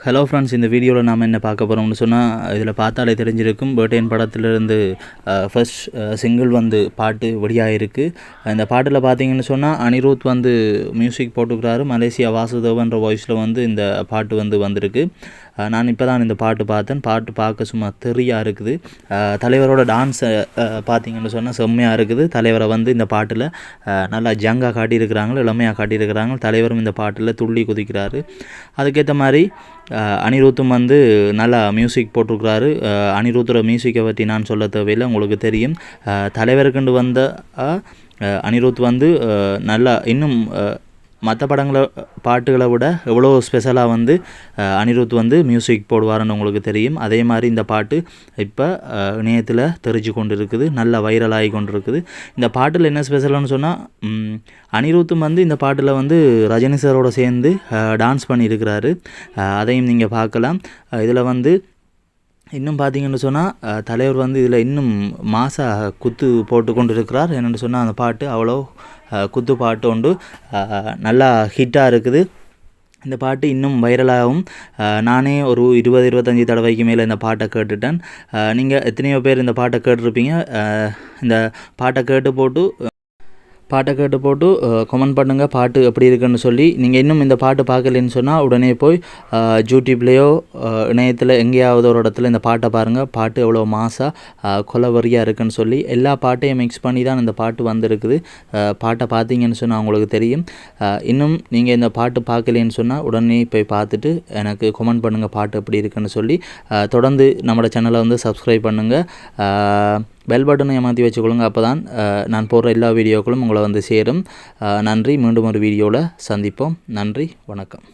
Hello friends, இந்த வீடியோவில் நாம் என்ன பார்க்க போகிறோம்னு சொன்னால், இதில் பார்த்தாலே தெரிஞ்சிருக்கும் பேர்டேன் படத்திலிருந்து ஃபர்ஸ்ட் சிங்கிள் பாட்டு வெளியாகிருக்கு. இந்த பாட்டில் பார்த்தீங்கன்னு சொன்னால் அனிருத் மியூசிக் போட்டுக்கிறாரு. மலேசியா வாசுதேவன்ற வாய்ஸில் இந்த பாட்டு வந்திருக்கு. நான் இப்போ தான் இந்த பாட்டு பார்த்தேன். பாட்டு பார்க்க சும்மா தெரியாக இருக்குது. தலைவரோட டான்ஸை பார்த்தீங்கன்னு சொன்னால் செம்மையாக இருக்குது. தலைவரை இந்த பாட்டில் நல்லா ஜங்காக காட்டியிருக்கிறாங்க, இளமையாக காட்டியிருக்கிறாங்க. தலைவரும் இந்த பாட்டில் துள்ளி குதிக்கிறாரு. அதுக்கேற்ற மாதிரி அனிருத்தும் நல்லா மியூசிக் போட்டிருக்கிறாரு. அனிருத்தோட மியூசிக்கை பற்றி நான் சொல்ல தேவையில்லை, உங்களுக்கு தெரியும். தலைவருக்குண்டு வந்த அனிருத் நல்லா இன்னும் மற்ற பாட்டுகளை விட எவ்வளோ ஸ்பெஷலாக அனிருத் மியூசிக் போடுவார்னு உங்களுக்கு தெரியும். அதே மாதிரி இந்த பாட்டு இப்போ இணையத்தில் தெரிஞ்சு கொண்டு இருக்குது, நல்லா வைரலாகி கொண்டு இருக்குது. இந்த பாட்டில் என்ன ஸ்பெஷல்னு சொன்னால், அனிருத்தும் இந்த பாட்டில் ரஜினி சாரோடு சேர்ந்து டான்ஸ் பண்ணியிருக்கிறாரு. அதையும் நீங்கள் பார்க்கலாம். இதில் இன்னும் பார்த்தீங்கன்னு சொன்னால், தலைவர் இதில் இன்னும் மாசாக குத்து போட்டு கொண்டு இருக்கிறார். என்னென்னு சொன்னால், அந்த பாட்டு அவ்வளோ குத்து பாட்டு உண்டு, நல்லா ஹிட்டாக இருக்குது. இந்த பாட்டு இன்னும் வைரலாகவும், நானே ஒரு 20-25 தடவைக்கு மேலே இந்த பாட்டை கேட்டுட்டேன். நீங்கள் எத்தனையோ பேர் இந்த பாட்டை கேட்டிருப்பீங்க. இந்த பாட்டை கேட்டு போட்டு கமெண்ட் பண்ணுங்கள் பாட்டு எப்படி இருக்குன்னு சொல்லி. நீங்கள் இன்னும் இந்த பாட்டு பார்க்கலன்னு சொன்னால் உடனே போய் யூடியூப்லேயோ இணையத்தில் எங்கேயாவது ஒரு இடத்துல இந்த பாட்டை பாருங்கள். பாட்டு எவ்வளோ மாசாக கொலவரியாக இருக்குன்னு சொல்லி எல்லா பாட்டையும் மிக்ஸ் பண்ணி தான் இந்த பாட்டு வந்திருக்குது. பாட்டை பார்த்தீங்கன்னு சொன்னால் உங்களுக்கு தெரியும். இன்னும் நீங்கள் இந்த பாட்டு பார்க்கலன்னு சொன்னால் உடனே போய் பார்த்துட்டு எனக்கு கமெண்ட் பண்ணுங்கள் பாட்டு எப்படி இருக்குன்னு சொல்லி. தொடர்ந்து நம்மளோட சேனலை சப்ஸ்கிரைப் பண்ணுங்கள். பெல் பட்டனை ஏமாற்றி வச்சுக்கொள்ளுங்க. அப்போ தான் நான் போடுற எல்லா வீடியோக்களும் உங்களை சேரும். நன்றி. மீண்டும் ஒரு வீடியோவில் சந்திப்போம். நன்றி, வணக்கம்.